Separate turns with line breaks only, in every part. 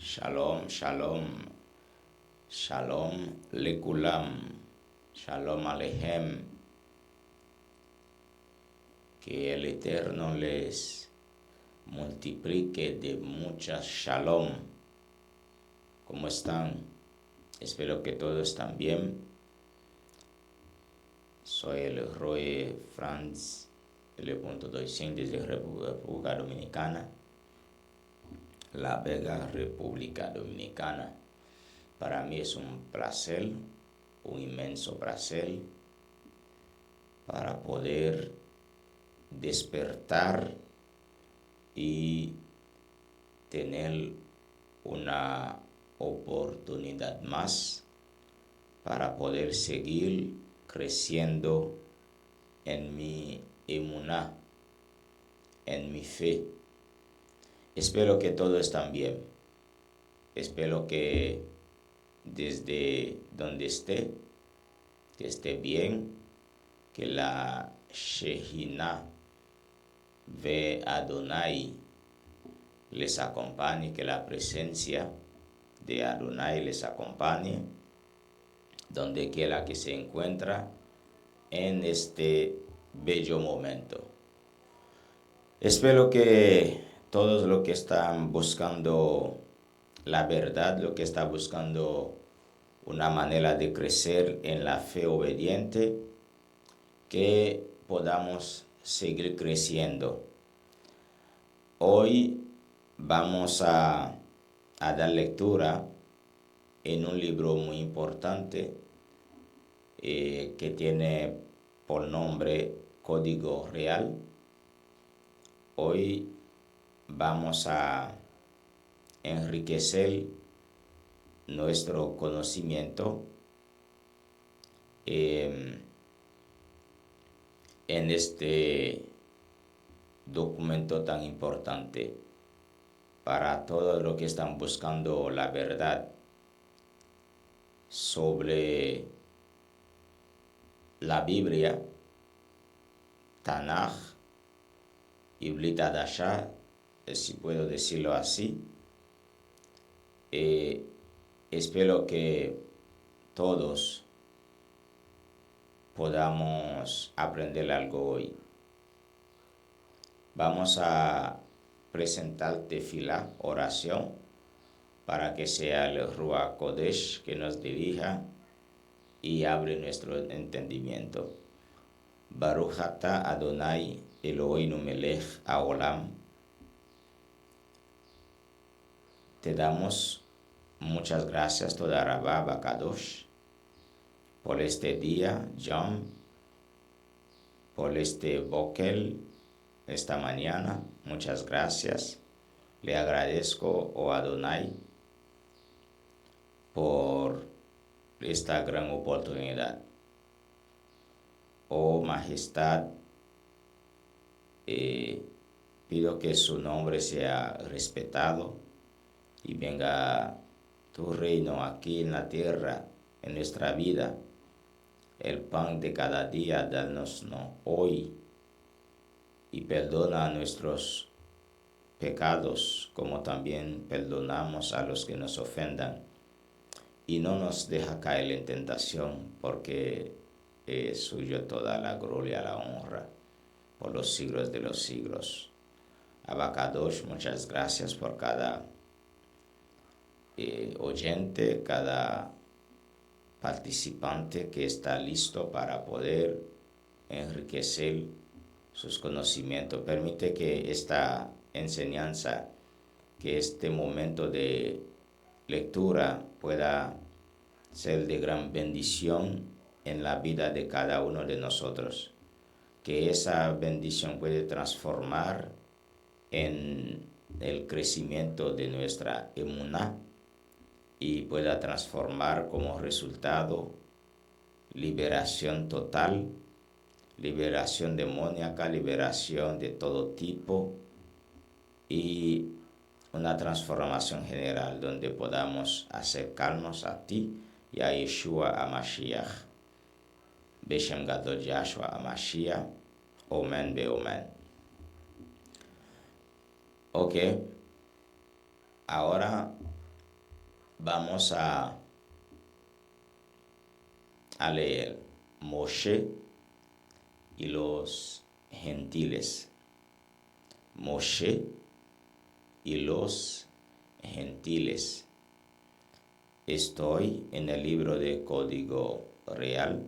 Shalom, shalom, shalom lekulam, shalom alejem. Que el Eterno les multiplique de muchas shalom. ¿Cómo están? Espero que todos están bien. Soy el Roy Franz L.25 desde República Dominicana, La Vega, República Dominicana. Para mí es un placer, un inmenso placer, para poder despertar y tener una oportunidad más para poder seguir creciendo en mi emuná, en mi fe. Espero que todos están bien. Espero que desde donde esté, que esté bien, que la Shejina ve Adonai les acompañe, que la presencia de Adonai les acompañe donde quiera que se encuentra en este bello momento. Espero que todos los que están buscando la verdad, los que están buscando una manera de crecer en la fe obediente, que podamos seguir creciendo. Hoy vamos a dar lectura en un libro muy importante que tiene por nombre Código Real. Hoy vamos a enriquecer nuestro conocimiento en este documento tan importante para todos los que están buscando la verdad sobre la Biblia, Tanaj y Brit Hadashah, si puedo decirlo así. Espero que todos podamos aprender algo hoy. Vamos a presentar tefilá, oración, para que sea el Ruach Kodesh que nos dirija y abre nuestro entendimiento. Baruch atah Adonai Eloheinu melech haolam. Te damos muchas gracias, toda Rabá Bakadosh, por este día, Yom, por este Bokel, esta mañana. Muchas gracias. Le agradezco, oh Adonai, por esta gran oportunidad. Oh Majestad, pido que su nombre sea respetado y venga tu reino aquí en la tierra, en nuestra vida. El pan de cada día, danos hoy, y perdona nuestros pecados, como también perdonamos a los que nos ofendan. Y no nos deja caer en tentación, porque es suyo toda la gloria, la honra, por los siglos de los siglos. Abacadosh, muchas gracias por cada oyente, cada participante que está listo para poder enriquecer sus conocimientos. Permite que esta enseñanza, que este momento de lectura pueda ser de gran bendición en la vida de cada uno de nosotros. Que esa bendición puede transformar en el crecimiento de nuestra emuná y pueda transformar como resultado liberación total, liberación demoníaca, liberación de todo tipo y una transformación general donde podamos acercarnos a ti y a Yeshua HaMashiach. Beshem Gadol Yahshua HaMashiach. Omen be omen. Ok, ahora Vamos a leer Moshe y los gentiles. Moshe y los gentiles. Estoy en el libro de Código Real,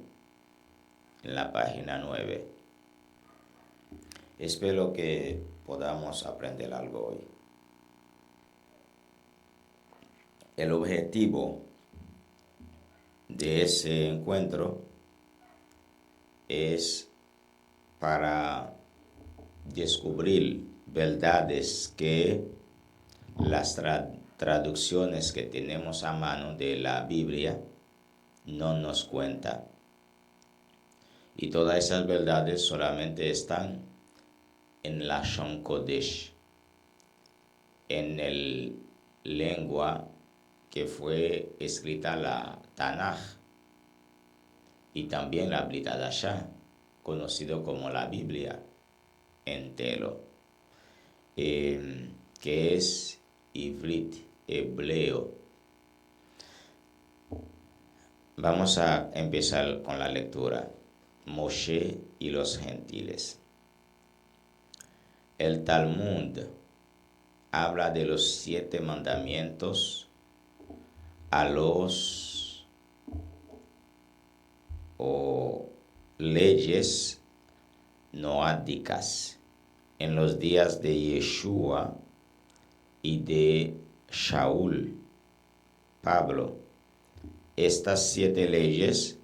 en la página 9. Espero que podamos aprender algo hoy. El objetivo de ese encuentro es para descubrir verdades que las traducciones que tenemos a mano de la Biblia no nos cuentan. Y todas esas verdades solamente están en la Lashon Kodesh, en el lengua que fue escrita la Tanaj, y también la Brit Hadashah, conocido como la Biblia entero, que es Ivrit, hebreo. Vamos a empezar con la lectura. Moshe y los gentiles. El Talmud habla de los 7 mandamientos a los leyes noádicas en los días de Yeshua y de Shaul, Pablo. Estas 7 leyes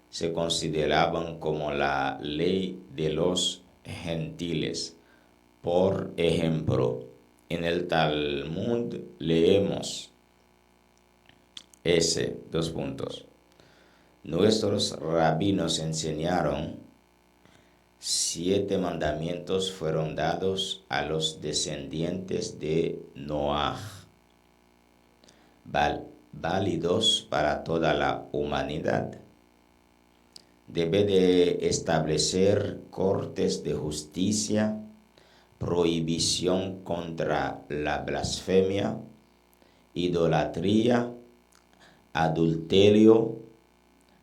se consideraban como la ley de los gentiles. Por ejemplo, en el Talmud leemos Nuestros rabinos enseñaron 7 mandamientos fueron dados a los descendientes de Noaj, válidos para toda la humanidad. Debe de establecer cortes de justicia, prohibición contra la blasfemia, idolatría, adulterio,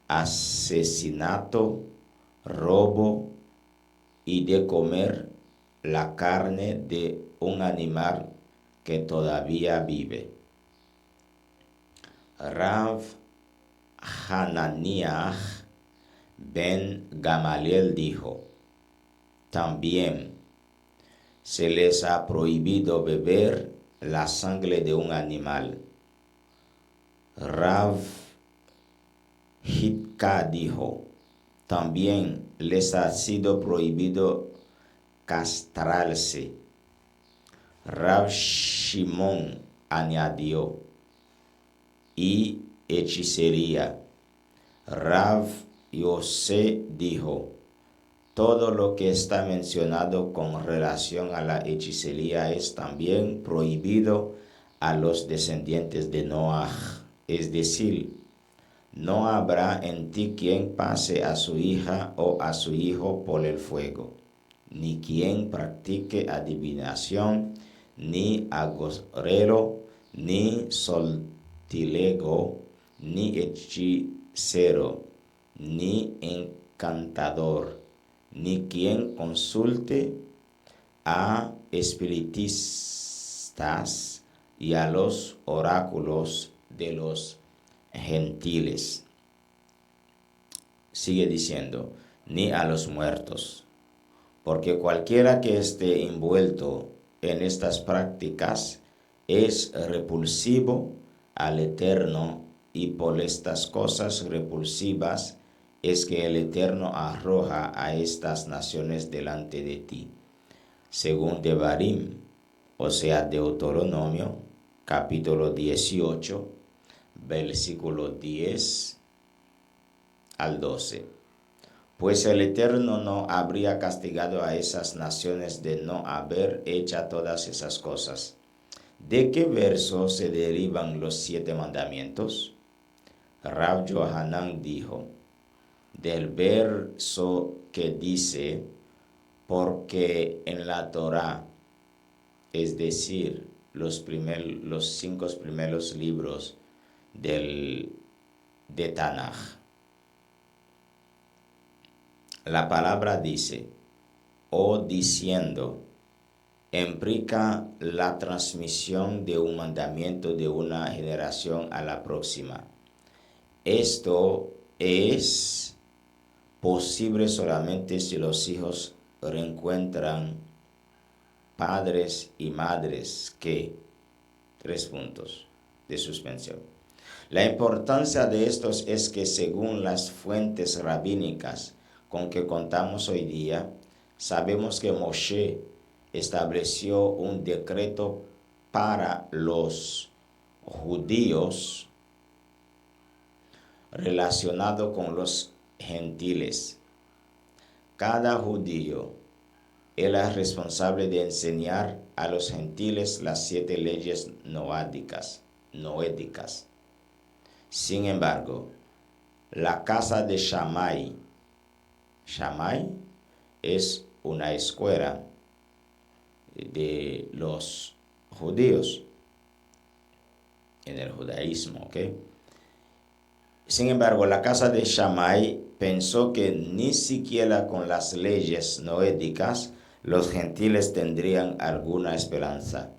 asesinato, robo y de comer la carne de un animal que todavía vive. Rav Hananiah ben Gamaliel dijo, también se les ha prohibido beber la sangre de un animal. Rav Hitka dijo, también les ha sido prohibido castrarse. Rav Shimon añadió, y hechicería. Rav Yosé dijo, todo lo que está mencionado con relación a la hechicería es también prohibido a los descendientes de Noaj. Es decir, no habrá en ti quien pase a su hija o a su hijo por el fuego, ni quien practique adivinación, ni agorero, ni sortilego, ni hechicero, ni encantador, ni quien consulte a espiritistas y a los oráculos de los gentiles. Sigue diciendo, ni a los muertos, porque cualquiera que esté envuelto en estas prácticas es repulsivo al Eterno, y por estas cosas repulsivas es que el Eterno arroja a estas naciones delante de ti. Según Devarim, o sea, Deuteronomio, capítulo 18, versículo 10 al 12. Pues el Eterno no habría castigado a esas naciones de no haber hecho todas esas cosas. ¿De qué verso se derivan los 7 mandamientos? Rav Yohanan dijo, del verso que dice, porque en la Torá, es decir, los 5 primeros libros de Tanaj. La palabra dice, o diciendo, implica la transmisión de un mandamiento de una generación a la próxima. Esto es posible solamente si los hijos reencuentran padres y madres que... 3 puntos de suspensión. La importancia de estos es que según las fuentes rabínicas con que contamos hoy día, sabemos que Moshe estableció un decreto para los judíos relacionado con los gentiles. Cada judío era responsable de enseñar a los gentiles las 7 leyes noédicas. Sin embargo, la casa de Shammai es una escuela de los judíos en el judaísmo, ¿ok? Sin embargo, la casa de Shammai pensó que ni siquiera con las leyes noédicas los gentiles tendrían alguna esperanza.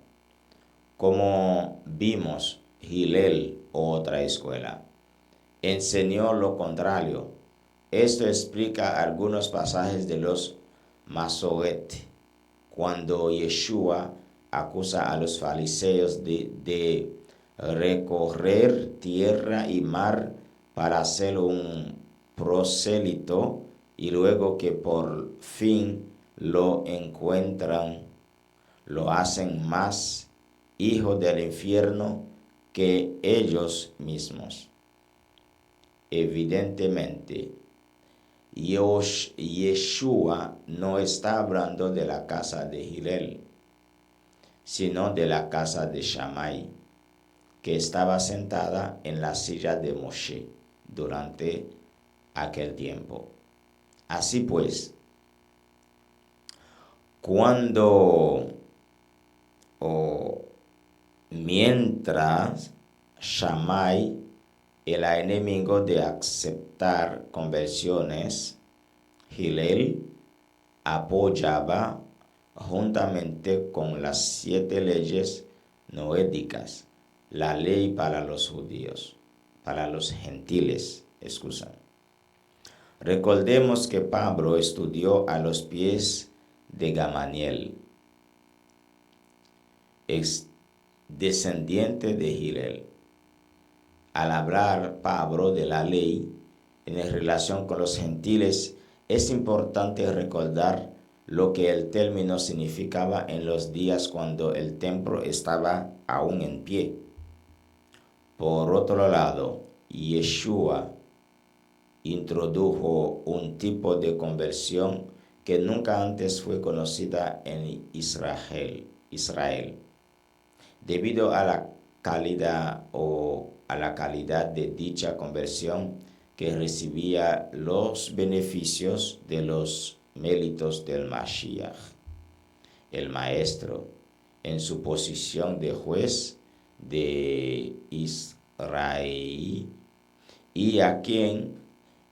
Como vimos, Hillel, otra escuela, enseñó lo contrario. Esto explica algunos pasajes de los Masoret, cuando Yeshua acusa a los fariseos de recorrer tierra y mar para hacer un prosélito, y luego que por fin lo encuentran, lo hacen más hijo del infierno que ellos mismos. Evidentemente, Yeshua no está hablando de la casa de Hillel, sino de la casa de Shammai, que estaba sentada en la silla de Moshe durante aquel tiempo. Así pues, mientras Shammai era enemigo de aceptar conversiones, Hillel apoyaba juntamente con las 7 leyes noédicas la ley para los judíos, para los gentiles, Recordemos que Pablo estudió a los pies de Gamaliel, ex descendiente de Hillel. Al hablar Pablo de la ley en relación con los gentiles, es importante recordar lo que el término significaba en los días cuando el templo estaba aún en pie. Por otro lado, Yeshua introdujo un tipo de conversión que nunca antes fue conocida en Israel. Debido a la calidad de dicha conversión, que recibía los beneficios de los méritos del Mashiach, el Maestro, en su posición de juez de Israel, y a quien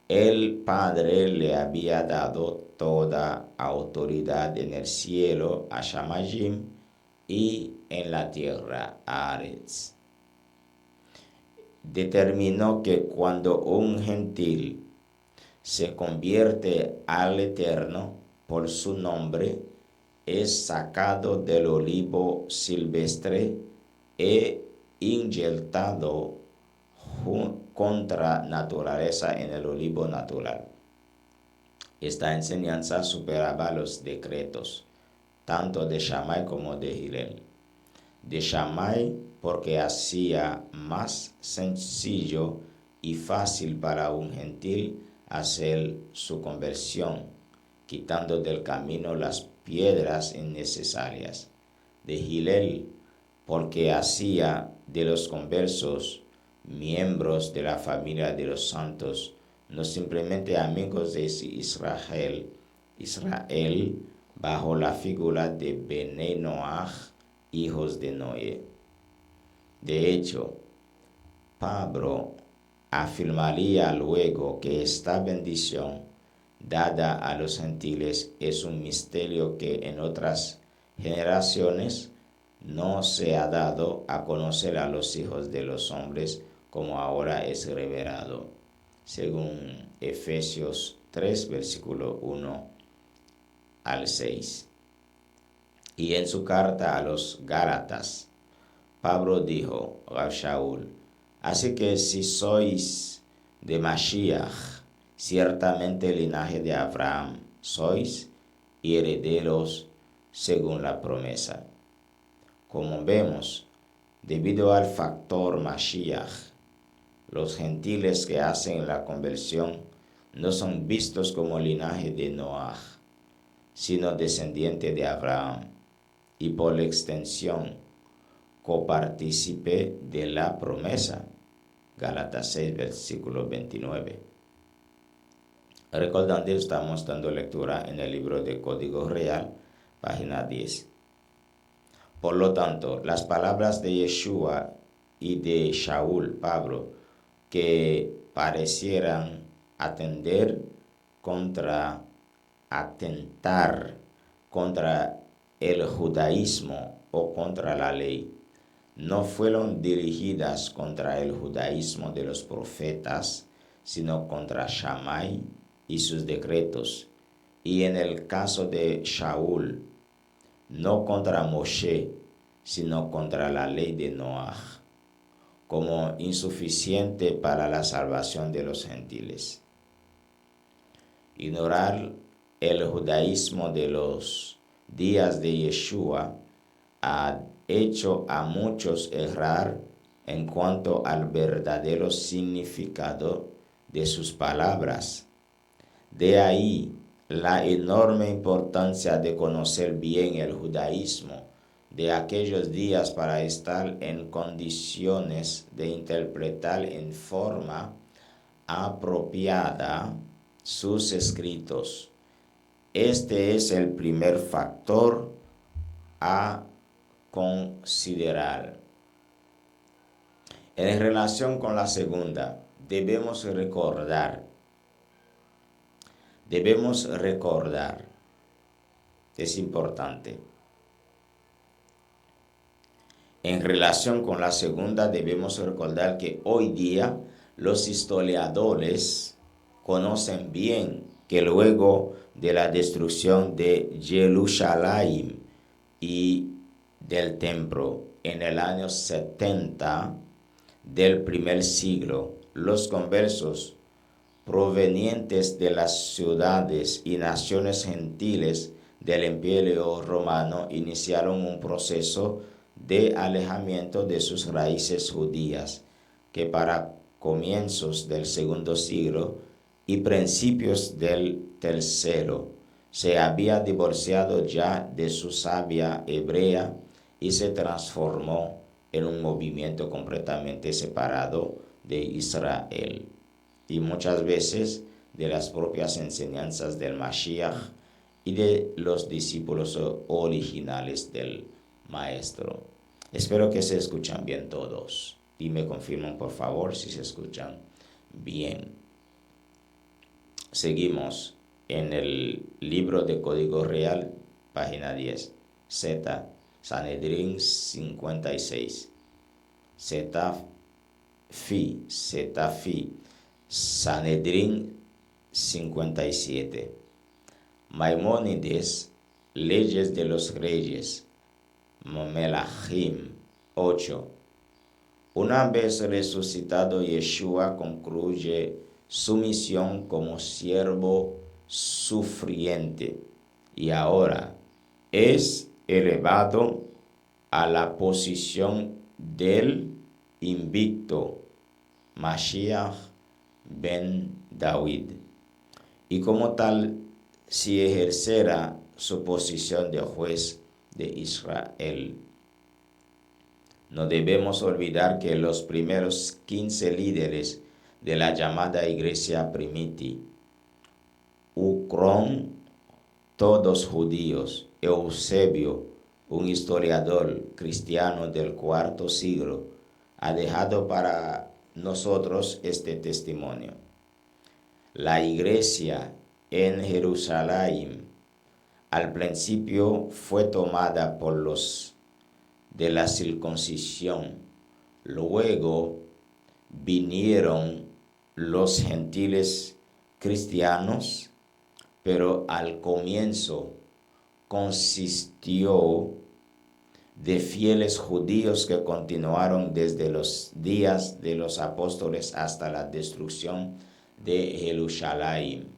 el Padre le había dado toda autoridad en el cielo, a Shamayim, y en la tierra, a Aretz. Determinó que cuando un gentil se convierte al Eterno por su nombre, es sacado del olivo silvestre e inyectado contra naturaleza en el olivo natural. Esta enseñanza superaba los decretos, tanto de Shammai como de Hillel. De Shammai porque hacía más sencillo y fácil para un gentil hacer su conversión, quitando del camino las piedras innecesarias. De Hillel porque hacía de los conversos miembros de la familia de los santos, no simplemente amigos de Israel, bajo la figura de Bnei Noach, hijos de Noé. De hecho, Pablo afirmaría luego que esta bendición dada a los gentiles es un misterio que en otras generaciones no se ha dado a conocer a los hijos de los hombres como ahora es revelado, según Efesios 3, versículo 1 al 6. Y en su carta a los Gálatas, Pablo dijo a Shaul: así que si sois de Mashiach, ciertamente linaje de Abraham sois y herederos según la promesa. Como vemos, debido al factor Mashiach, los gentiles que hacen la conversión no son vistos como linaje de Noah, sino descendiente de Abraham, y por la extensión, copartícipe de la promesa. Gálatas 6, versículo 29. Recordando, estamos dando lectura en el libro de Código Real, página 10. Por lo tanto, las palabras de Yeshua y de Shaul, Pablo, que parecieran atentar contra el judaísmo o contra la ley, no fueron dirigidas contra el judaísmo de los profetas, sino contra Shammai y sus decretos, y en el caso de Shaul, no contra Moshe, sino contra la ley de Noah, como insuficiente para la salvación de los gentiles. Ignorar el judaísmo de los días de Yeshua ha hecho a muchos errar en cuanto al verdadero significado de sus palabras. De ahí la enorme importancia de conocer bien el judaísmo de aquellos días para estar en condiciones de interpretar en forma apropiada sus escritos. Este es el primer factor a considerar. En relación con la segunda, debemos recordar, es importante. En relación con la segunda, debemos recordar que hoy día los historiadores conocen bien que luego de la destrucción de Jerusalén y del templo en el año 70 del primer siglo, los conversos provenientes de las ciudades y naciones gentiles del Imperio Romano iniciaron un proceso de alejamiento de sus raíces judías, que para comienzos del segundo siglo y principios del tercero se había divorciado ya de su savia hebrea y se transformó en un movimiento completamente separado de Israel y muchas veces de las propias enseñanzas del Mashiach y de los discípulos originales del Maestro. Espero que se escuchan bien todos y me confirman por favor si se escuchan bien. Seguimos en el libro de Código Real, página 10, Z, Sanedrín 56, Z, Fi, Sanedrín 57. Maimónides, Leyes de los Reyes, Melahim 8. Una vez resucitado, Yeshua concluye su misión como siervo sufriente y ahora es elevado a la posición del invicto Mashiach ben David, y como tal, si ejercerá su posición de juez de Israel. No debemos olvidar que los primeros 15 líderes de la llamada iglesia primiti, Ucrón, todos judíos, Eusebio, un historiador cristiano del IV siglo, ha dejado para nosotros este testimonio. La iglesia en Jerusalén al principio fue tomada por los de la circuncisión. Luego vinieron los gentiles cristianos, pero al comienzo consistió de fieles judíos que continuaron desde los días de los apóstoles hasta la destrucción de Jerusalén.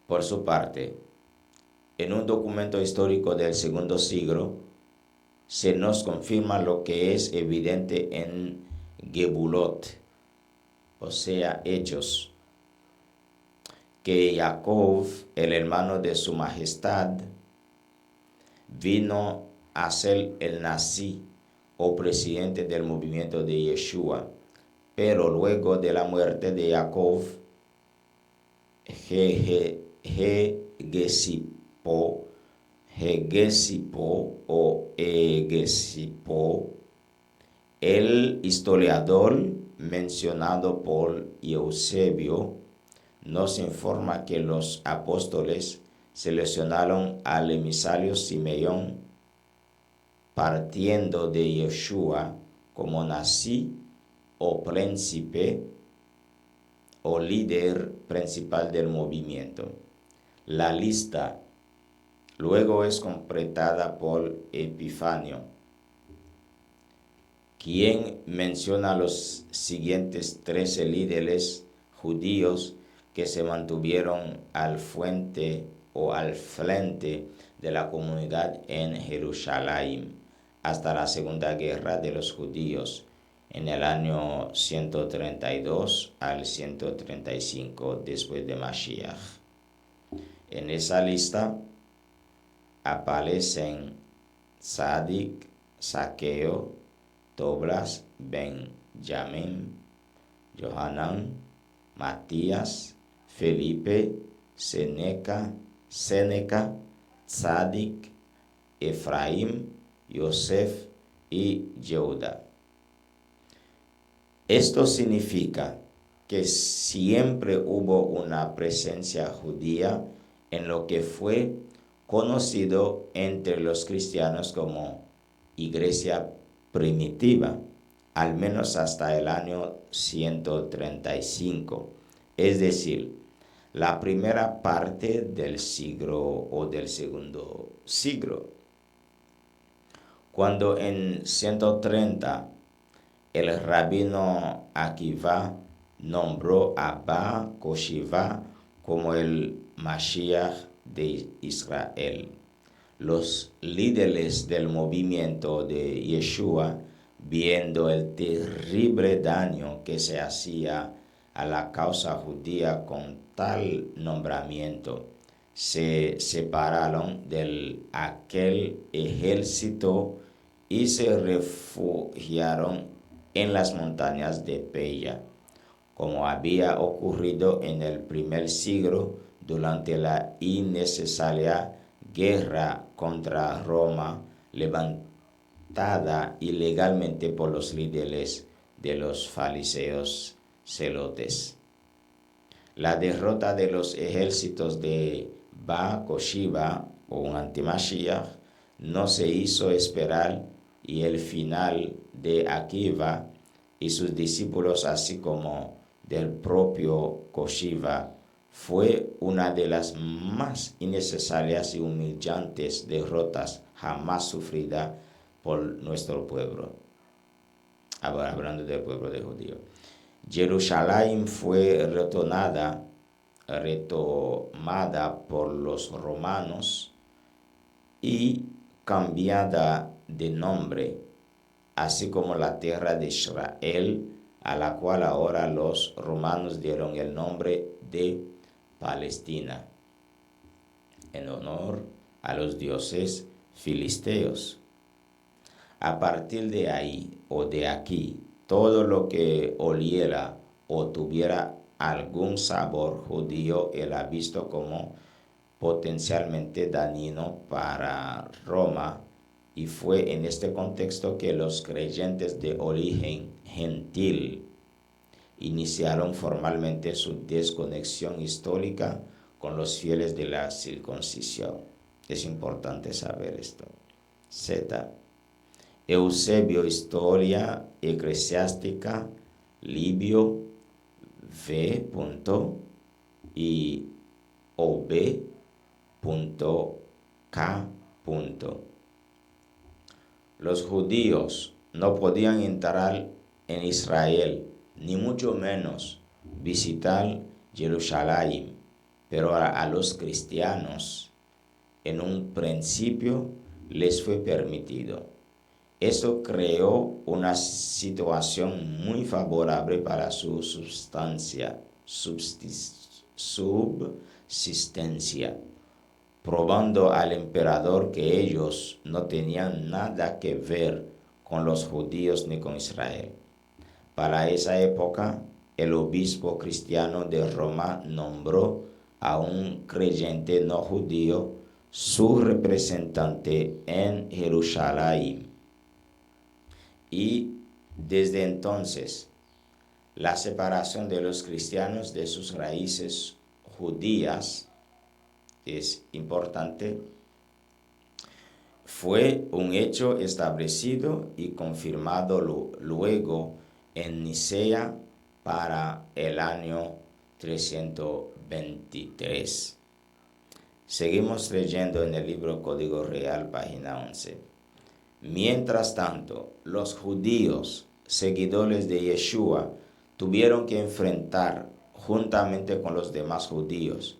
Por su parte, en un documento histórico del segundo siglo, se nos confirma lo que es evidente en Gebulot, o sea, Hechos, que Jacob, el hermano de su majestad, vino a ser el nazi o presidente del movimiento de Yeshua, pero luego de la muerte de Jacob, Hegesipo, el historiador mencionado por Eusebio, nos informa que los apóstoles seleccionaron al emisario Simeón partiendo de Yeshua como nazi o príncipe o líder principal del movimiento. La lista luego es completada por Epifanio, quien menciona los siguientes 13 líderes judíos que se mantuvieron al frente de la comunidad en Jerusalén hasta la Segunda Guerra de los Judíos en el año 132 al 135 después de Mashiach. En esa lista aparecen Sadik, Saqueo, Toblas, Benjamín, Johanan, Matías, Felipe, Seneca, Tzadik, Efraín, Yosef y Yehuda. Esto significa que siempre hubo una presencia judía en lo que fue conocido entre los cristianos como iglesia primitiva, al menos hasta el año 135, es decir, la primera parte del siglo o del segundo siglo. Cuando en 130 el rabino Akiva nombró a Bar Kokhba como el Mashiach de Israel. Los líderes del movimiento de Yeshua, viendo el terrible daño que se hacía a la causa judía con tal nombramiento, se separaron de aquel ejército y se refugiaron en las montañas de Peya, como había ocurrido en el primer siglo durante la innecesaria guerra contra Roma levantada ilegalmente por los líderes de los fariseos celotes. La derrota de los ejércitos de Bar Kokhba o un antimashiach no se hizo esperar y el final de Akiva y sus discípulos, así como del propio Kokhba, fue una de las más innecesarias y humillantes derrotas jamás sufrida por nuestro pueblo. Ahora hablando del pueblo de judío. Jerusalén fue retomada por los romanos y cambiada de nombre, así como la tierra de Israel, a la cual ahora los romanos dieron el nombre de Palestina, en honor a los dioses filisteos. A partir de ahí o de aquí, todo lo que oliera o tuviera algún sabor judío era visto como potencialmente dañino para Roma y fue en este contexto que los creyentes de origen gentil iniciaron formalmente su desconexión histórica con los fieles de la circuncisión. Es importante saber esto. Z. Eusebio, Historia Eclesiástica, Livio, V. Y OB.K. Los judíos no podían entrar en Israel, ni mucho menos visitar Jerusalén, pero a los cristianos en un principio les fue permitido. Esto creó una situación muy favorable para su subsistencia, probando al emperador que ellos no tenían nada que ver con los judíos ni con Israel. Para esa época, el obispo cristiano de Roma nombró a un creyente no judío su representante en Jerusalén. Y desde entonces, la separación de los cristianos de sus raíces judías es importante. Fue un hecho establecido y confirmado luego en Nicea para el año 323. Seguimos leyendo en el libro Código Real, página 11. Mientras tanto, los judíos, seguidores de Yeshua, tuvieron que enfrentar, juntamente con los demás judíos,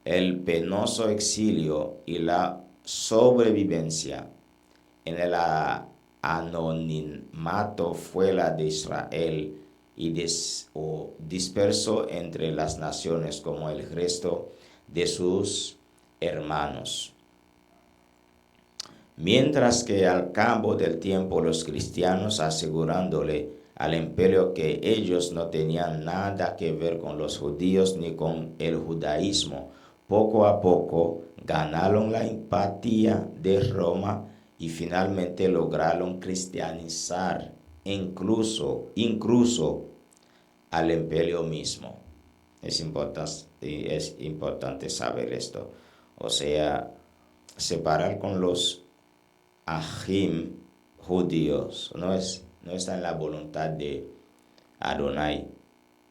el penoso exilio y la sobrevivencia en el anonimato fuera de Israel y disperso entre las naciones como el resto de sus hermanos. Mientras que al cabo del tiempo los cristianos, asegurándole al imperio que ellos no tenían nada que ver con los judíos ni con el judaísmo, poco a poco ganaron la empatía de Roma y finalmente lograron cristianizar incluso al imperio mismo. Es importante saber esto. O sea, separar con los ajim judíos no está en la voluntad de Adonai,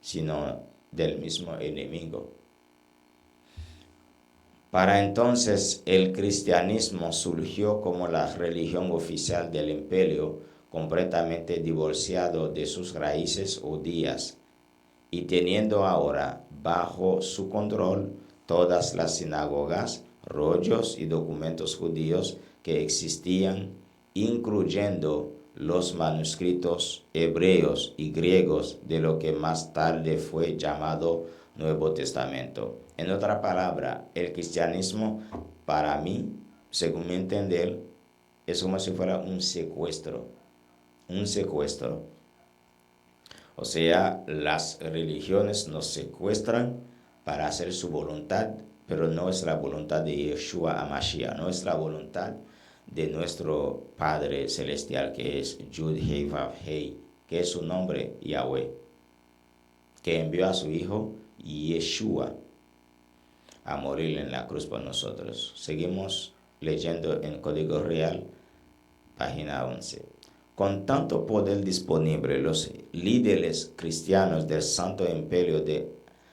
sino del mismo enemigo. Para entonces el cristianismo surgió como la religión oficial del imperio, completamente divorciado de sus raíces judías y teniendo ahora bajo su control todas las sinagogas, rollos y documentos judíos que existían, incluyendo los manuscritos hebreos y griegos de lo que más tarde fue llamado Nuevo Testamento. En otra palabra, el cristianismo, para mí, según mi entender, es como si fuera un secuestro. O sea, las religiones nos secuestran para hacer su voluntad, pero no es la voluntad de Yeshua HaMashiach, no es la voluntad de nuestro Padre Celestial, que es Yud-Hei Vav-Hei, que es su nombre, Yahweh, que envió a su Hijo Yeshua a morir en la cruz por nosotros. Seguimos leyendo en Código Real, página 11. Con tanto poder disponible, los líderes cristianos del Santo Imperio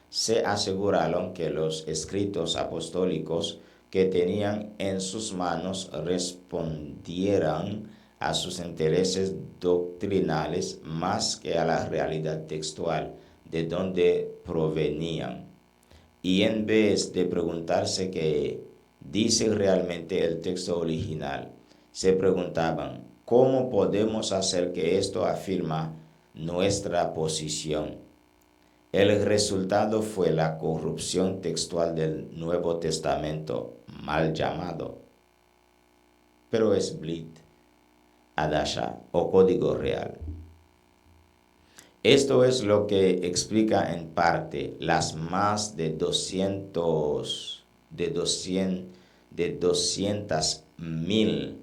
se aseguraron que los escritos apostólicos que tenían en sus manos respondieran a sus intereses doctrinales más que a la realidad textual de donde provenían. Y en vez de preguntarse qué dice realmente el texto original, se preguntaban, ¿cómo podemos hacer que esto afirma nuestra posición? El resultado fue la corrupción textual del Nuevo Testamento, mal llamado, pero es Brit Hadashah o Código Real. Esto es lo que explica en parte las más de 200,000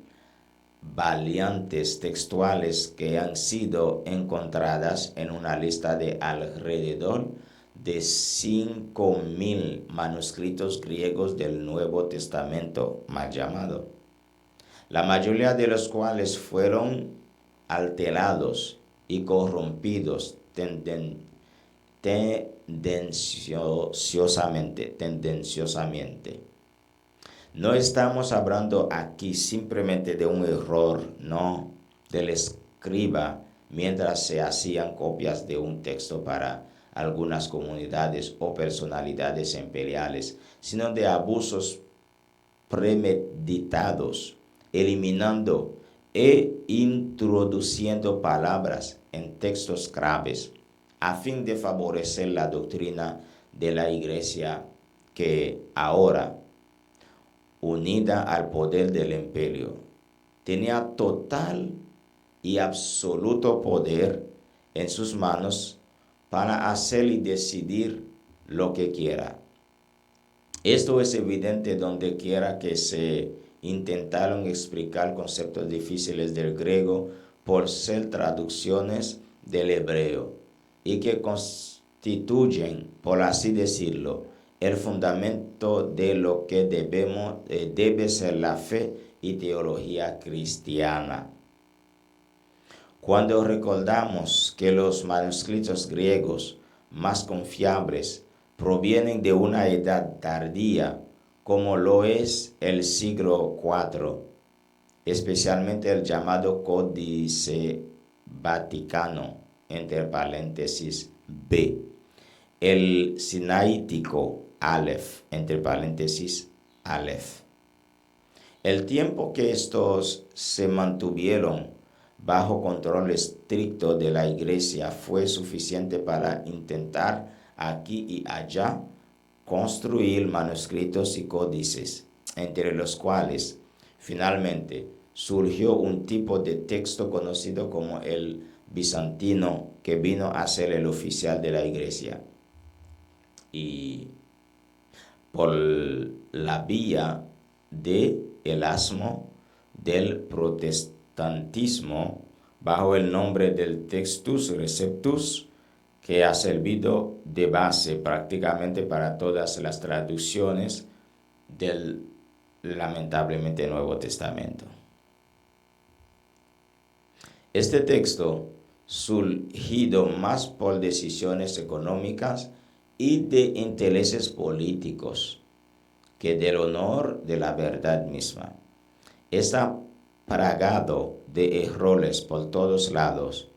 variantes textuales que han sido encontradas en una lista de alrededor de 5.000 manuscritos griegos del Nuevo Testamento, mal llamado, la mayoría de los cuales fueron alterados y corrompidos tendenciosamente. No estamos hablando aquí simplemente de un error, no, del escriba mientras se hacían copias de un texto para algunas comunidades o personalidades imperiales, sino de abusos premeditados, eliminando e introduciendo palabras en textos graves a fin de favorecer la doctrina de la Iglesia que ahora, unida al poder del imperio, tenía total y absoluto poder en sus manos para hacer y decidir lo que quiera. Esto es evidente donde quiera que se intentaron explicar conceptos difíciles del griego por ser traducciones del hebreo y que constituyen, por así decirlo, el fundamento de lo que debe ser la fe y teología cristiana. Cuando recordamos que los manuscritos griegos más confiables provienen de una edad tardía, como lo es el siglo IV, especialmente el llamado Códice Vaticano, entre paréntesis B, el Sinaítico Aleph, entre paréntesis Aleph. El tiempo que estos se mantuvieron bajo control estricto de la Iglesia fue suficiente para intentar aquí y allá construir manuscritos y códices, entre los cuales finalmente surgió un tipo de texto conocido como el bizantino, que vino a ser el oficial de la Iglesia. Y por la vía de Erasmo del protestantismo, bajo el nombre del Textus Receptus, que ha servido de base prácticamente para todas las traducciones del lamentablemente Nuevo Testamento. Este texto, surgido más por decisiones económicas y de intereses políticos que del honor de la verdad misma, está plagado de errores por todos lados,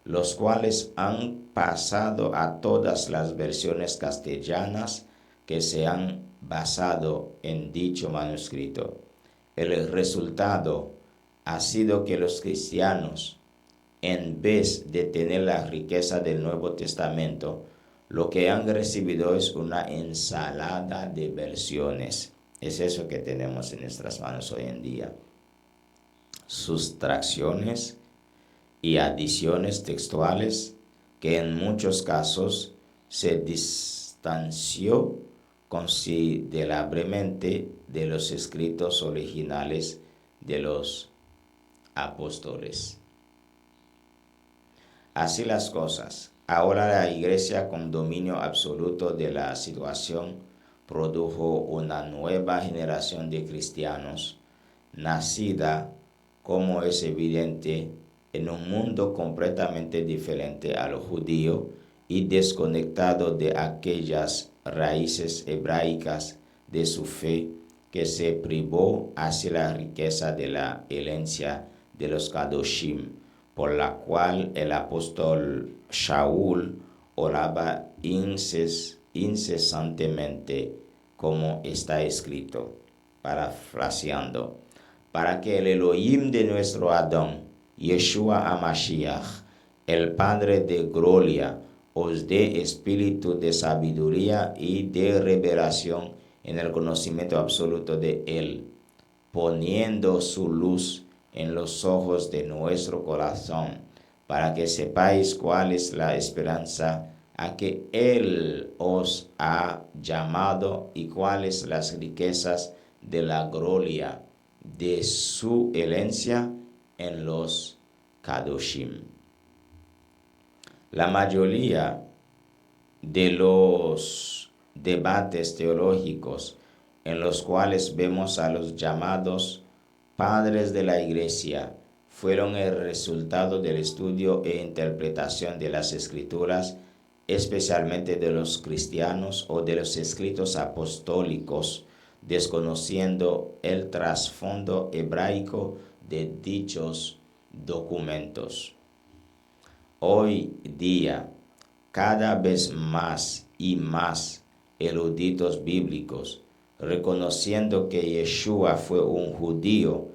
los cuales han pasado a todas las versiones castellanas que se han basado en dicho manuscrito. El resultado ha sido que los cristianos, en vez de tener la riqueza del Nuevo Testamento, lo que han recibido es una ensalada de versiones. Es eso que tenemos en nuestras manos hoy en día. Sustracciones y adiciones textuales que en muchos casos se distanció considerablemente de los escritos originales de los apóstoles. Así las cosas, ahora la Iglesia, con dominio absoluto de la situación, produjo una nueva generación de cristianos, nacida, como es evidente, en un mundo completamente diferente a lo judío y desconectado de aquellas raíces hebraicas de su fe, que se privó hacia la riqueza de la herencia de los Kadoshim, por la cual el apóstol Shaul oraba incesantemente, como está escrito, parafraseando, para que el Elohim de nuestro Adón, Yeshua HaMashiach, el Padre de gloria, os dé espíritu de sabiduría y de revelación en el conocimiento absoluto de Él, poniendo su luz en los ojos de nuestro corazón, para que sepáis cuál es la esperanza a que Él os ha llamado y cuáles las riquezas de la gloria de su herencia en los Kadoshim. La mayoría de los debates teológicos en los cuales vemos a los llamados padres de la Iglesia fueron el resultado del estudio e interpretación de las Escrituras, especialmente de los cristianos o de los escritos apostólicos, desconociendo el trasfondo hebraico de dichos documentos. Hoy día, cada vez más y más eruditos bíblicos, reconociendo que Yeshua fue un judío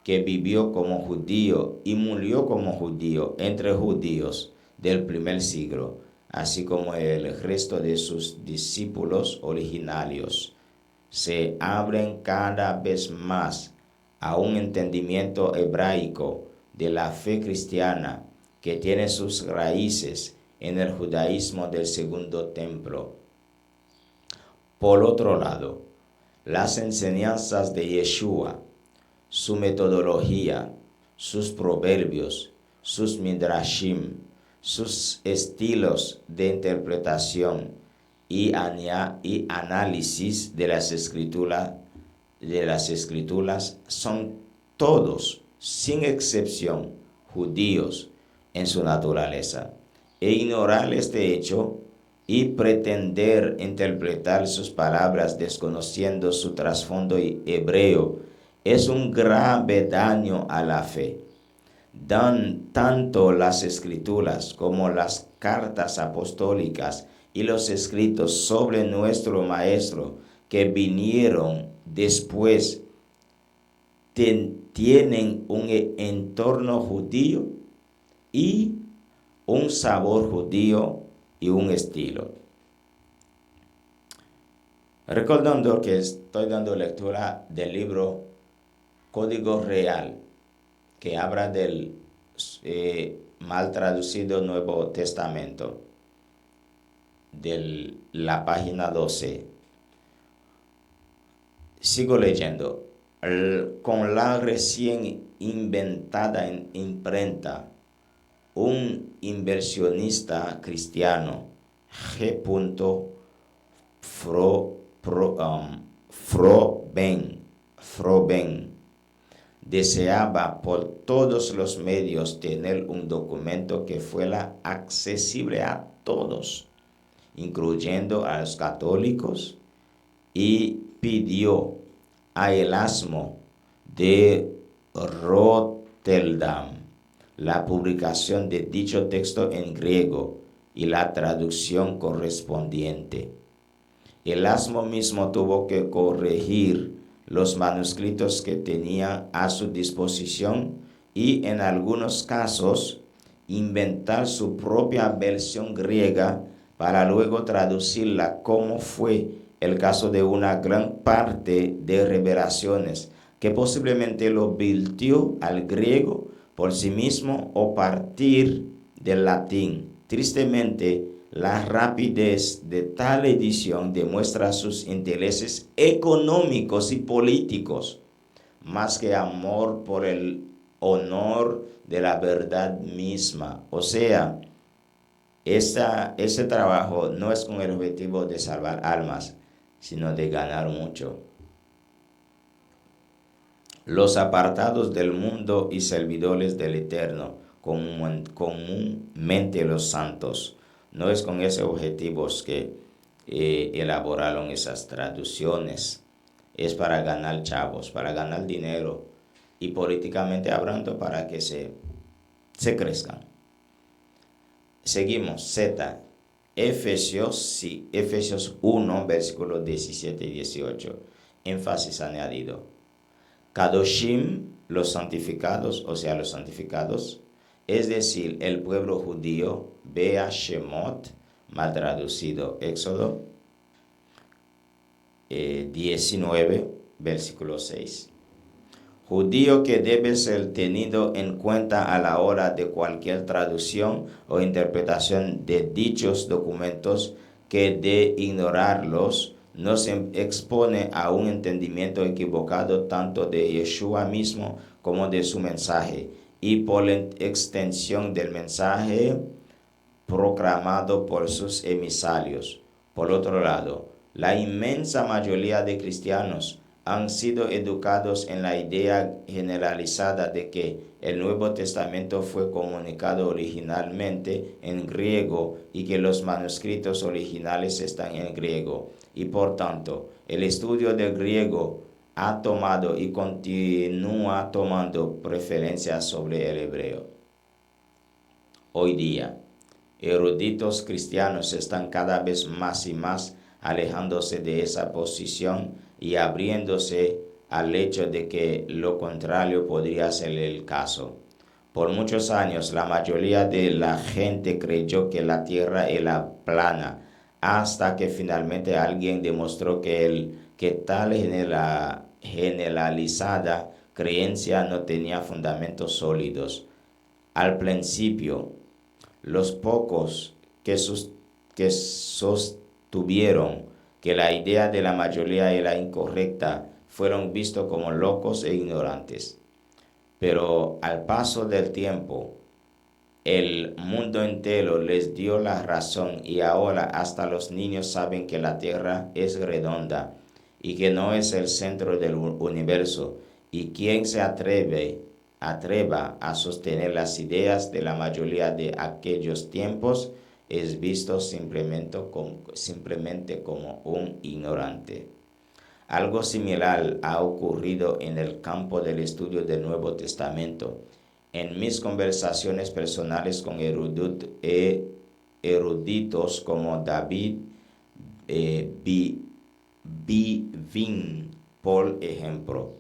que vivió como judío y murió como judío entre judíos del primer siglo, así como el resto de sus discípulos originarios, se abren cada vez más a un entendimiento hebraico de la fe cristiana que tiene sus raíces en el judaísmo del segundo templo. Por otro lado, las enseñanzas de Yeshua, su metodología, sus proverbios, sus midrashim, sus estilos de interpretación y análisis de las escrituras son todos, sin excepción, judíos en su naturaleza. E ignorar este hecho y pretender interpretar sus palabras desconociendo su trasfondo hebreo es un grave daño a la fe. Dan tanto las escrituras como las cartas apostólicas y los escritos sobre nuestro Maestro que vinieron después tienen un entorno judío y un sabor judío y un estilo. Recordando que estoy dando lectura del libro Código Real, que habla del mal traducido Nuevo Testamento, de la página 12. Sigo leyendo. Con la recién inventada imprenta, un inversionista cristiano, G. Froben, deseaba por todos los medios tener un documento que fuera accesible a todos, incluyendo a los católicos, y pidió a Erasmo de Rotterdam la publicación de dicho texto en griego y la traducción correspondiente. Erasmo mismo tuvo que corregir los manuscritos que tenía a su disposición y en algunos casos inventar su propia versión griega para luego traducirla, como fue el caso de una gran parte de revelaciones que posiblemente lo virtió al griego por sí mismo o partir del latín. Tristemente, la rapidez de tal edición demuestra sus intereses económicos y políticos, más que amor por el honor de la verdad misma. O sea, ese trabajo no es con el objetivo de salvar almas, sino de ganar mucho. Los apartados del mundo y servidores del Eterno, comúnmente los santos, no es con ese objetivo que elaboraron esas traducciones. Es para ganar chavos, para ganar dinero y políticamente hablando para que se crezcan. Seguimos, Z. Efesios 1, versículos 17 y 18. Énfasis añadido. Kadoshim, los santificados, o sea, los santificados, es decir, el pueblo judío, Bea Shemot, mal traducido, Éxodo 19, versículo 6. Judío que debe ser tenido en cuenta a la hora de cualquier traducción o interpretación de dichos documentos, que de ignorarlos nos expone a un entendimiento equivocado tanto de Yeshua mismo como de su mensaje, y por la extensión del mensaje proclamado por sus emisarios. Por otro lado, la inmensa mayoría de cristianos han sido educados en la idea generalizada de que el Nuevo Testamento fue comunicado originalmente en griego y que los manuscritos originales están en griego, y por tanto, el estudio del griego ha tomado y continúa tomando preferencia sobre el hebreo. Hoy día, eruditos cristianos están cada vez más y más alejándose de esa posición y abriéndose al hecho de que lo contrario podría ser el caso. Por muchos años, la mayoría de la gente creyó que la tierra era plana, hasta que finalmente alguien demostró que tal generalizada creencia no tenía fundamentos sólidos. Al principio, los pocos que sostuvieron que la idea de la mayoría era incorrecta fueron vistos como locos e ignorantes. Pero al paso del tiempo, el mundo entero les dio la razón y ahora hasta los niños saben que la Tierra es redonda y que no es el centro del universo. Y quien se atreva a sostener las ideas de la mayoría de aquellos tiempos es visto simplemente como un ignorante. Algo similar ha ocurrido en el campo del estudio del Nuevo Testamento. En mis conversaciones personales con eruditos como David Bivin, por ejemplo,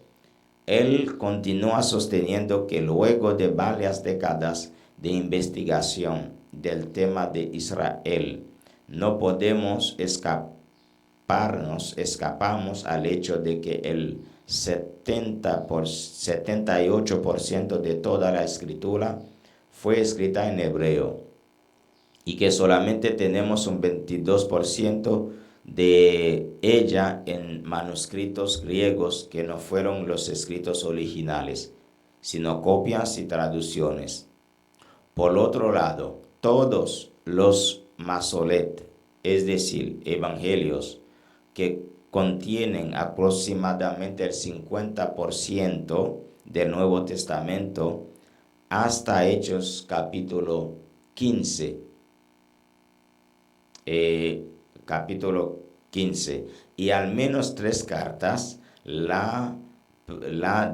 él continúa sosteniendo que luego de varias décadas de investigación del tema de Israel, no podemos escapamos al hecho de que el 78% de toda la escritura fue escrita en hebreo y que solamente tenemos un 22% de ella en manuscritos griegos que no fueron los escritos originales, sino copias y traducciones. Por otro lado, todos los masolet, es decir, evangelios, que contienen aproximadamente el 50% del Nuevo Testamento, hasta Hechos capítulo 15, y al menos 3 cartas, la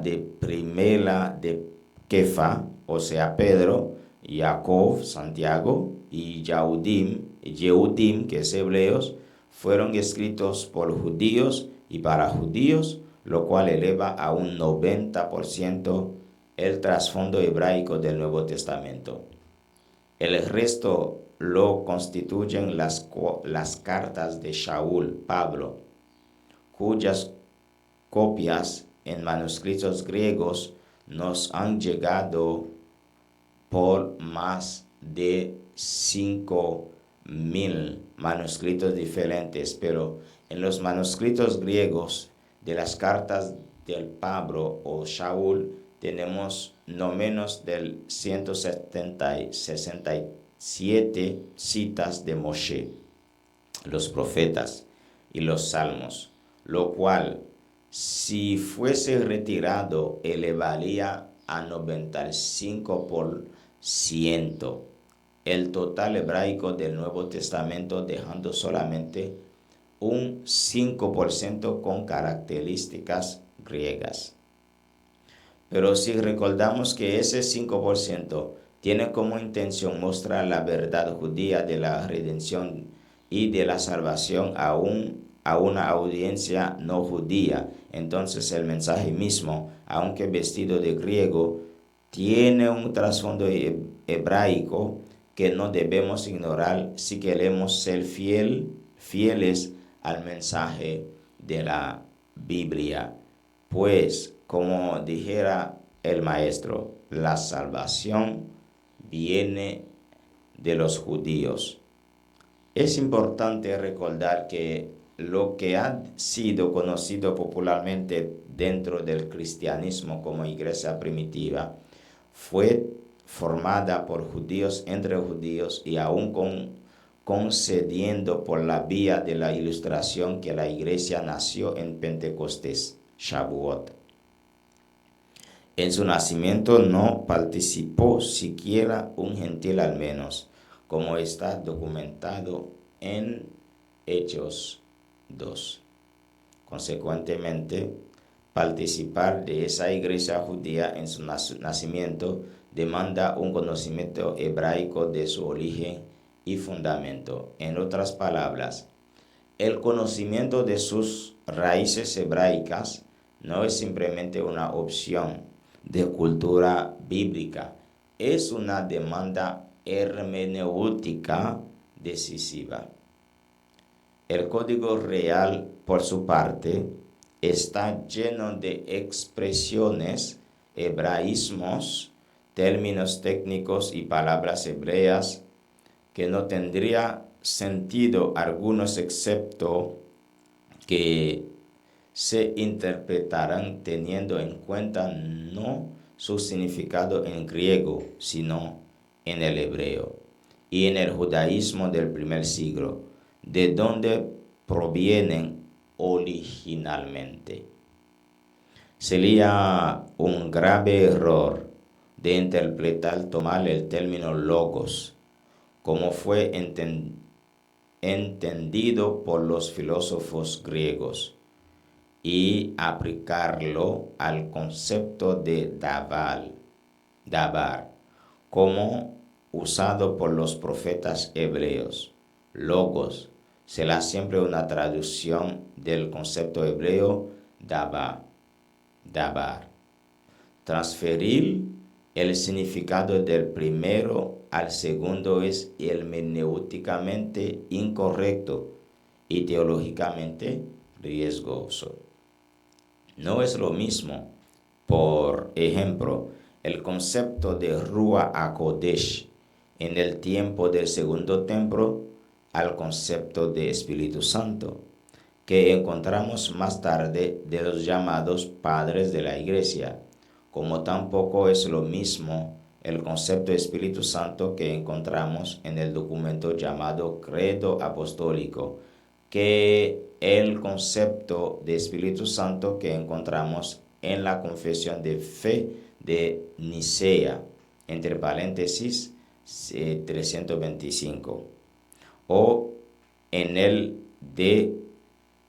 de primera de Kefa, o sea Pedro, Jacob, Santiago, y Yehudim, que es hebreos, fueron escritos por judíos y para judíos, lo cual eleva a un 90% el trasfondo hebraico del Nuevo Testamento. El resto lo constituyen las cartas de Shaul, Pablo, cuyas copias en manuscritos griegos nos han llegado por más de 5,000 manuscritos diferentes, pero en los manuscritos griegos de las cartas del Pablo o Shaul tenemos no menos del 167 citas de Moshe, los profetas y los salmos, lo cual, si fuese retirado, elevaría a 95% el total hebraico del Nuevo Testamento, dejando solamente un 5% con características griegas. Pero si recordamos que ese 5% tiene como intención mostrar la verdad judía de la redención y de la salvación a una audiencia no judía, entonces el mensaje mismo, aunque vestido de griego, tiene un trasfondo hebraico que no debemos ignorar si queremos ser fieles al mensaje de la Biblia. Pues, como dijera el maestro, la salvación viene de los judíos. Es importante recordar que lo que ha sido conocido popularmente dentro del cristianismo como iglesia primitiva fue formada por judíos entre judíos y aún concediendo por la vía de la ilustración que la iglesia nació en Pentecostés, Shavuot. En su nacimiento no participó siquiera un gentil al menos, como está documentado en Hechos 2. Consecuentemente, participar de esa iglesia judía en su nacimiento demanda un conocimiento hebraico de su origen y fundamento. En otras palabras, el conocimiento de sus raíces hebraicas no es simplemente una opción de cultura bíblica, es una demanda hermenéutica decisiva. El Código Real, por su parte, está lleno de expresiones, hebraísmos, términos técnicos y palabras hebreas que no tendría sentido algunos excepto que se interpretarán teniendo en cuenta no su significado en griego, sino en el hebreo y en el judaísmo del primer siglo, de donde provienen originalmente. Sería un grave error de interpretar, tomar el término logos, como fue entendido por los filósofos griegos, y aplicarlo al concepto de dabar, como usado por los profetas hebreos. Logos será siempre una traducción del concepto hebreo dabar. Transferir el significado del primero al segundo es hermenéuticamente incorrecto y teológicamente riesgoso. No es lo mismo, por ejemplo, el concepto de Ruach HaKodesh en el tiempo del segundo templo al concepto de Espíritu Santo, que encontramos más tarde de los llamados padres de la Iglesia, como tampoco es lo mismo el concepto de Espíritu Santo que encontramos en el documento llamado Credo Apostólico, que el concepto de Espíritu Santo que encontramos en la Confesión de Fe de Nicea, entre paréntesis 325, o en el de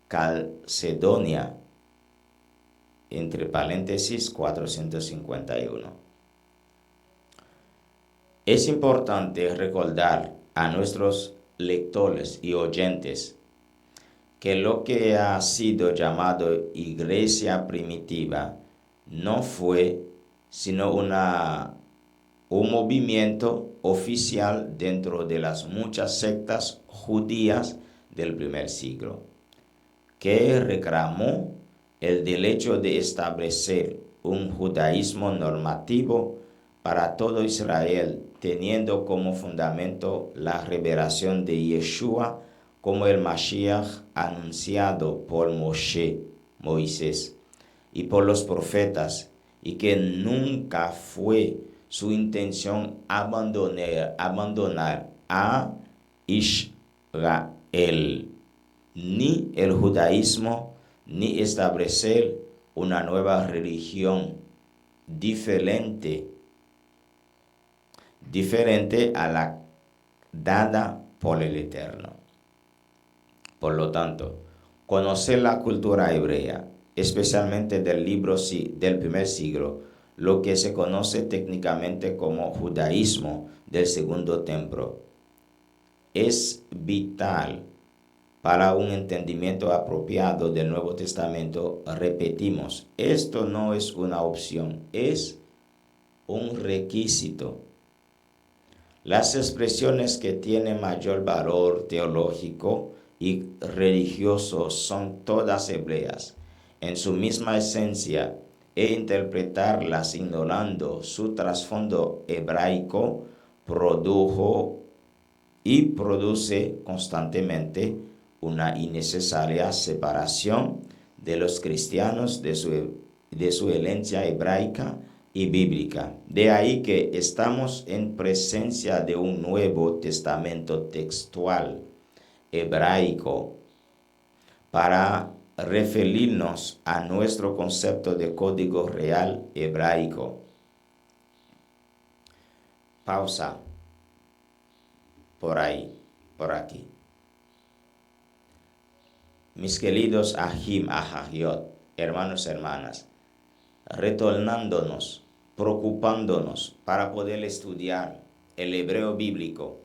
Calcedonia, entre paréntesis 451. Es importante recordar a nuestros lectores y oyentes que lo que ha sido llamado iglesia primitiva no fue sino un movimiento oficial dentro de las muchas sectas judías del primer siglo, que reclamó el derecho de establecer un judaísmo normativo para todo Israel, teniendo como fundamento la revelación de Yeshua como el Mashiach anunciado por Moisés y por los profetas, y que nunca fue su intención abandonar a Israel, ni el judaísmo, ni establecer una nueva religión diferente a la dada por el Eterno. Por lo tanto, conocer la cultura hebrea, especialmente del libro del primer siglo, lo que se conoce técnicamente como judaísmo del segundo templo, es vital para un entendimiento apropiado del Nuevo Testamento. Repetimos, esto no es una opción, es un requisito. Las expresiones que tienen mayor valor teológico y religioso son todas hebreas, en su misma esencia, e interpretarlas ignorando su trasfondo hebraico produce constantemente una innecesaria separación de los cristianos de su herencia hebraica y bíblica. De ahí que estamos en presencia de un Nuevo Testamento textual hebraico para referirnos a nuestro concepto de código real hebraico. Pausa por ahí, por aquí. Mis queridos Ahim, Ahajiot, hermanos, hermanas, retornándonos, preocupándonos para poder estudiar el hebreo bíblico,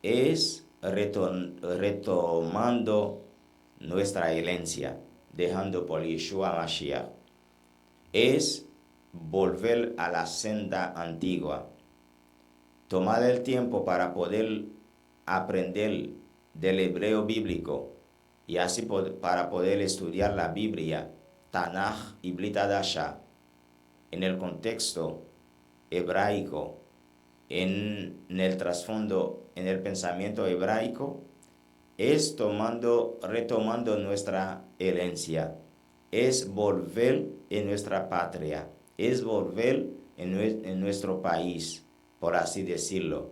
es retomando nuestra herencia, dejando por Yeshua Mashiach. Es volver a la senda antigua, tomar el tiempo para poder aprender del hebreo bíblico y así para poder estudiar la Biblia, Tanaj y Brit Hadashah, en el contexto hebraico, en el trasfondo, en el pensamiento hebraico, es retomando nuestra herencia, es volver en nuestra patria, es volver en nuestro país, por así decirlo.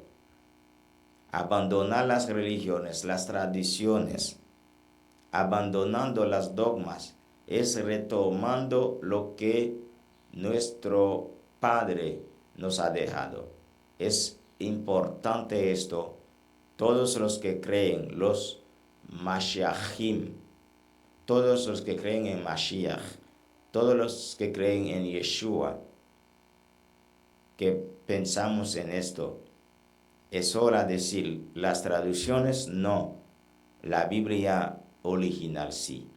Abandonar las religiones, las tradiciones, abandonando las dogmas, es retomando lo que nuestro Padre nos ha dejado. Es importante esto. Todos los que creen, los Mashiachim, todos los que creen en Mashiach, todos los que creen en Yeshua, que pensamos en esto, es hora de decir, las traducciones no, la Biblia original sí.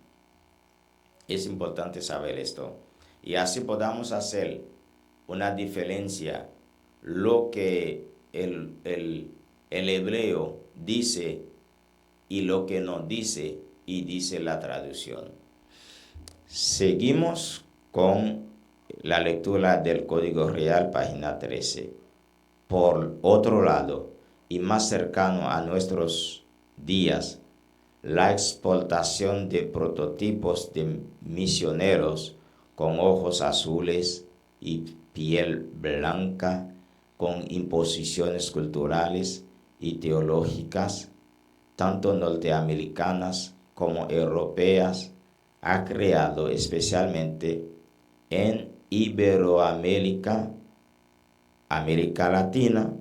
Es importante saber esto. Y así podamos hacer una diferencia, lo que el hebreo dice y lo que no dice y dice la traducción. Seguimos con la lectura del Código Real, página 13. Por otro lado, y más cercano a nuestros días, la explotación de prototipos de misioneros con ojos azules y piel blanca, con imposiciones culturales y teológicas, tanto norteamericanas como europeas, ha creado especialmente en Iberoamérica, América Latina,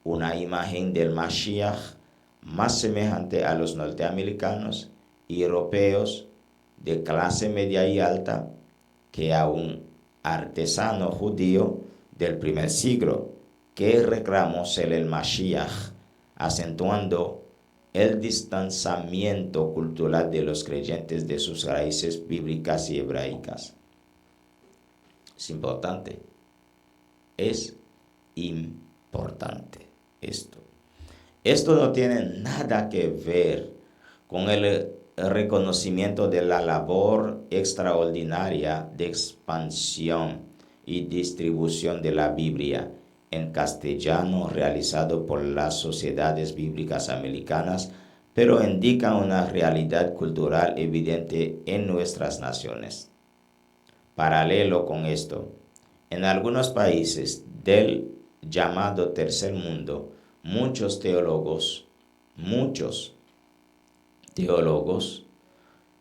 una imagen del Mashiach más semejante a los norteamericanos y europeos de clase media y alta que a un artesano judío del primer siglo que reclamó ser el Mashiach, acentuando el distanciamiento cultural de los creyentes de sus raíces bíblicas y hebraicas. Es importante. Es importante esto. Esto no tiene nada que ver con el reconocimiento de la labor extraordinaria de expansión y distribución de la Biblia en castellano realizado por las sociedades bíblicas americanas, pero indica una realidad cultural evidente en nuestras naciones. Paralelo con esto, en algunos países del llamado tercer mundo, muchos teólogos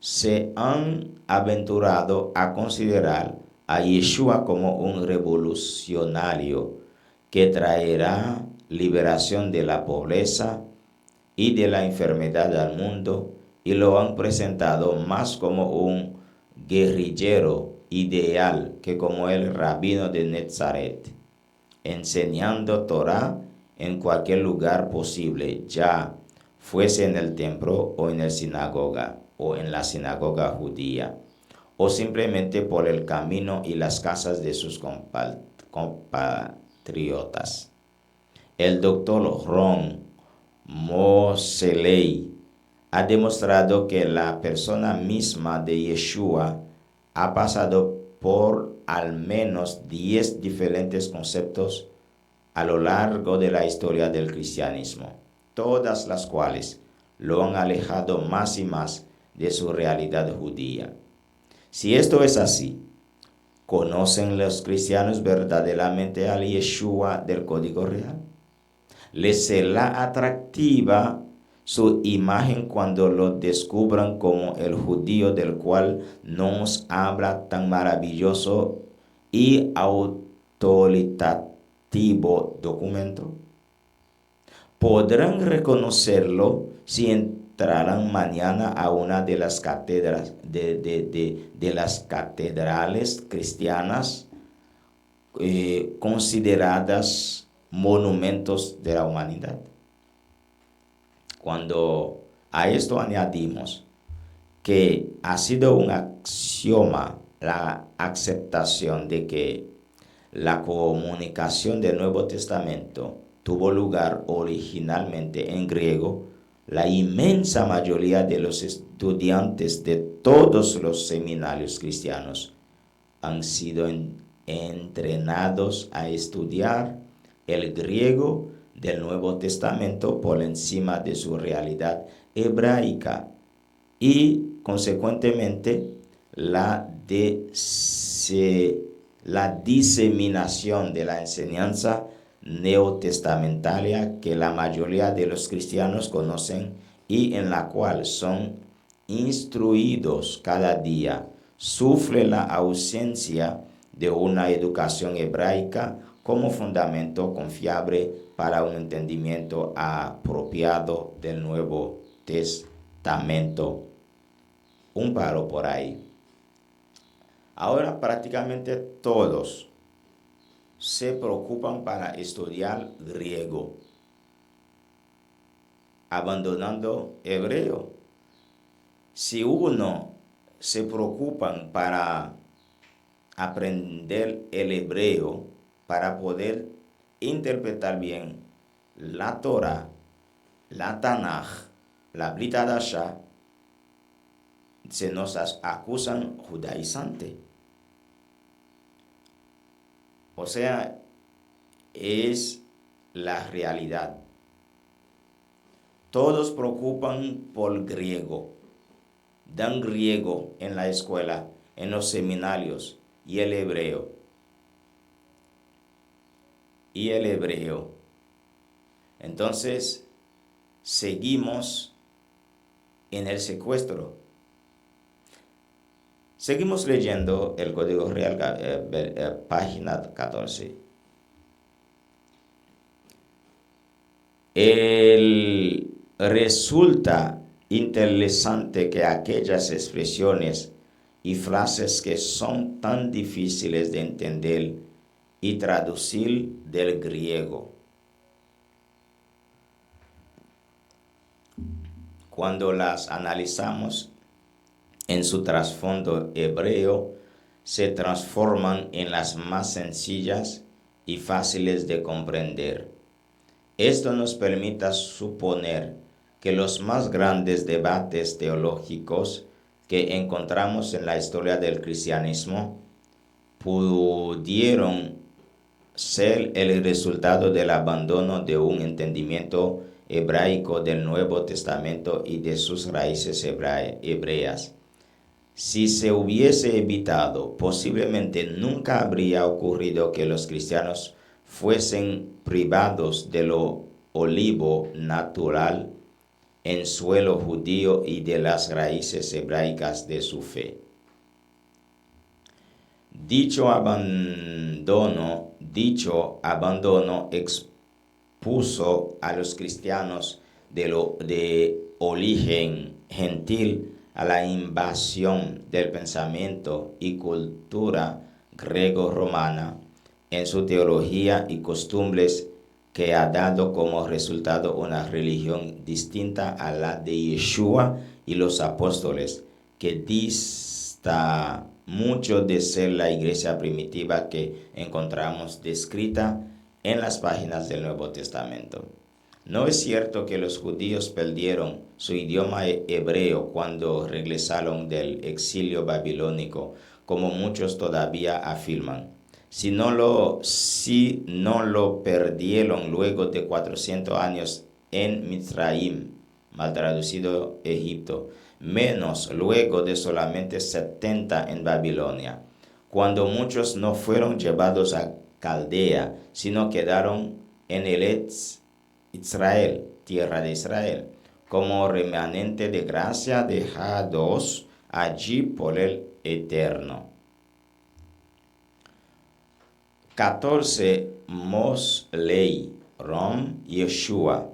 se han aventurado a considerar a Yeshua como un revolucionario que traerá liberación de la pobreza y de la enfermedad al mundo, y lo han presentado más como un guerrillero ideal que como el rabino de Nazaret, enseñando Torah en cualquier lugar posible, ya fuese en el templo o en la sinagoga judía, o simplemente por el camino y las casas de sus compatriotas. El doctor Ron Moseley ha demostrado que la persona misma de Yeshua ha pasado por al menos 10 diferentes conceptos a lo largo de la historia del cristianismo, todas las cuales lo han alejado más y más de su realidad judía. Si esto es así, ¿Conocen los cristianos verdaderamente al Yeshua del Código Real? ¿Les será atractiva su imagen cuando lo descubran como el judío del cual nos habla tan maravilloso y autoritativo documento? Podrán reconocerlo si entrarán mañana a una de las cátedras de las catedrales cristianas consideradas monumentos de la humanidad. Cuando a esto añadimos que ha sido un axioma la aceptación de que la comunicación del Nuevo Testamento tuvo lugar originalmente en griego, la inmensa mayoría de los estudiantes de todos los seminarios cristianos han sido entrenados a estudiar el griego del Nuevo Testamento por encima de su realidad hebraica y, consecuentemente, la diseminación de la enseñanza neotestamentaria que la mayoría de los cristianos conocen y en la cual son instruidos cada día sufre la ausencia de una educación hebraica como fundamento confiable para un entendimiento apropiado del Nuevo Testamento. Un paro por ahí. Ahora prácticamente todos se preocupan para estudiar griego, abandonando hebreo. Si uno se preocupa para aprender el hebreo para poder interpretar bien la Torah, la Tanaj, la Brit Hadashah, se nos acusan judaizante. O sea, es la realidad. Todos preocupan por griego, dan griego en la escuela, en los seminarios, y el hebreo. Entonces, seguimos en el secuestro. Seguimos leyendo el Código Real, página 14. Resulta interesante que aquellas expresiones y frases que son tan difíciles de entender y traducir del griego, cuando las analizamos en su trasfondo hebreo, se transforman en las más sencillas y fáciles de comprender. Esto nos permite suponer que los más grandes debates teológicos que encontramos en la historia del cristianismo pudieron ser el resultado del abandono de un entendimiento hebraico del Nuevo Testamento y de sus raíces hebreas. Si se hubiese evitado, posiblemente nunca habría ocurrido que los cristianos fuesen privados de lo olivo natural en suelo judío y de las raíces hebraicas de su fe. Dicho abandono expuso a los cristianos de origen gentil a la invasión del pensamiento y cultura grego-romana en su teología y costumbres, que ha dado como resultado una religión distinta a la de Yeshua y los apóstoles, que dista mucho de ser la iglesia primitiva que encontramos descrita en las páginas del Nuevo Testamento. No es cierto que los judíos perdieron su idioma hebreo cuando regresaron del exilio babilónico, como muchos todavía afirman. Si no lo perdieron luego de 400 años en Mitzrayim, mal traducido Egipto, menos luego de solamente 70 en Babilonia. cuando muchos no fueron llevados a Caldea, sino quedaron en Eretz Israel, tierra de Israel, como remanente de gracia dejados allí por el Eterno. 14. Mosley, Rome, Yeshua,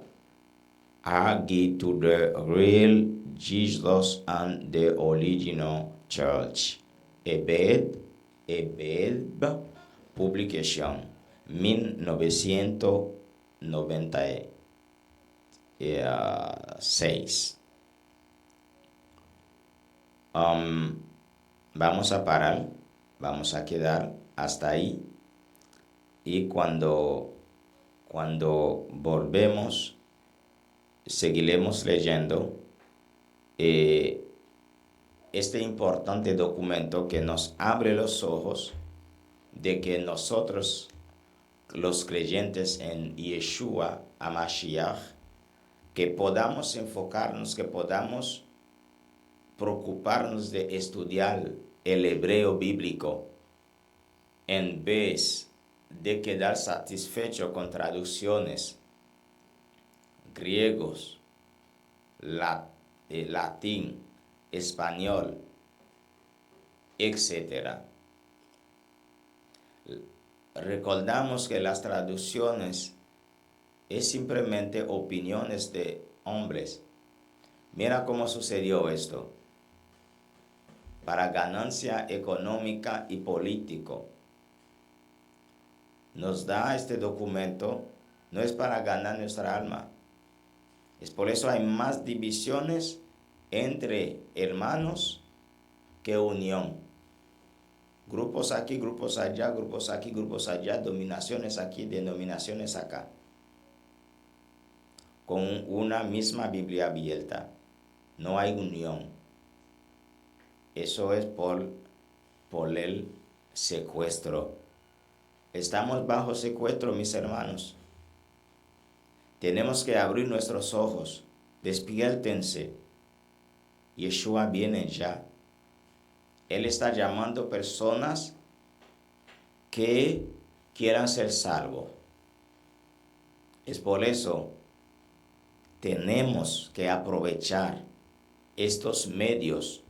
Agi to the real Jesus and the original church. Ebed, Publication, 1996. Vamos a parar, vamos a quedar hasta ahí. Y cuando volvemos, seguiremos leyendo este importante documento que nos abre los ojos de que nosotros, los creyentes en Yeshua HaMashiach, que podamos enfocarnos, que podamos preocuparnos de estudiar el hebreo bíblico en vez de quedar satisfecho con traducciones griegos, latín, español, etc. Recordamos que las traducciones es simplemente opiniones de hombres. Mira cómo sucedió esto. Para ganancia económica y político. Nos da este documento, no es para ganar nuestra alma. Es por eso hay más divisiones entre hermanos que unión. Grupos aquí, grupos allá, grupos aquí, grupos allá, dominaciones aquí, denominaciones acá. Con una misma Biblia abierta. No hay unión. Eso es por el secuestro. Estamos bajo secuestro, mis hermanos. Tenemos que abrir nuestros ojos. Despiértense. Yeshua viene ya. Él está llamando personas que quieran ser salvos. Es por eso tenemos que aprovechar estos medios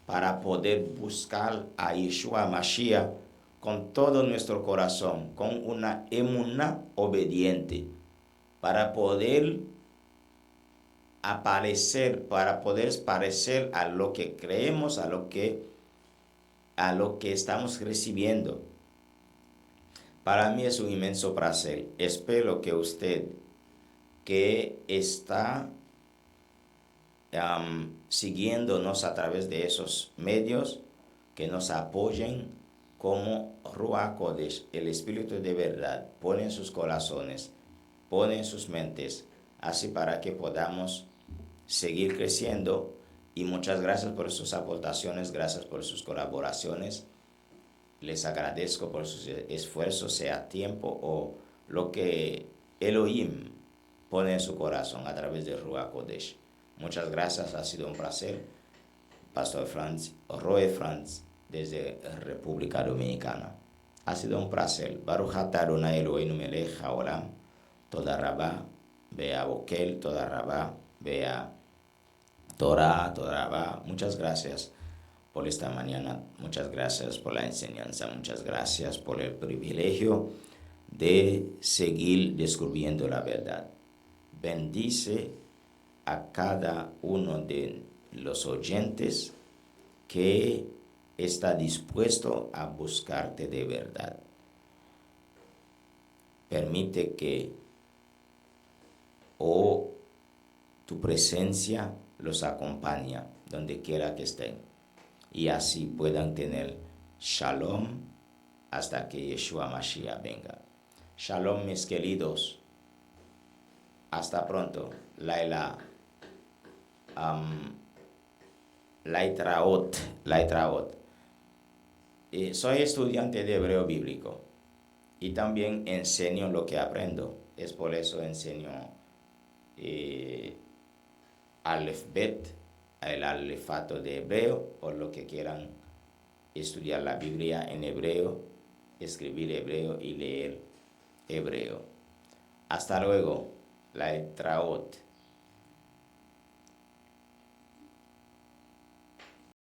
para poder buscar a Yeshua Mashiach con todo nuestro corazón, con una emuná obediente, para poder parecer a lo que creemos, a lo que estamos recibiendo. Para mí es un inmenso placer. Espero que usted, que está siguiéndonos a través de esos medios, que nos apoyen como Ruach Kodesh, el Espíritu de verdad, pone en sus corazones, pone en sus mentes, así para que podamos seguir creciendo. Y muchas gracias por sus aportaciones, gracias por sus colaboraciones. Les agradezco por sus esfuerzos, sea tiempo o lo que Elohim pone en su corazón a través de Ruach Kodesh. Muchas gracias, ha sido un placer. Pastor Roe Franz, desde República Dominicana. Ha sido un placer. Baruch atah Adonai Eloheinu melech haolam. Toda rabá, vea Bokel, toda rabá, vea Torah, toda rabá. Muchas gracias por esta mañana. Muchas gracias por la enseñanza. Muchas gracias por el privilegio de seguir descubriendo la verdad. Bendice a cada uno de los oyentes que está dispuesto a buscarte de verdad. Permite que tu presencia los acompañe donde quiera que estén y así puedan tener shalom hasta que Yeshua Mashiach venga. Shalom, mis queridos. Hasta pronto. Laitraot. Soy estudiante de hebreo bíblico y también enseño lo que aprendo. Es por eso enseño Aleph Bet, el alefato de hebreo o lo que quieran estudiar la Biblia en hebreo, escribir hebreo y leer hebreo. Hasta luego, la Traot.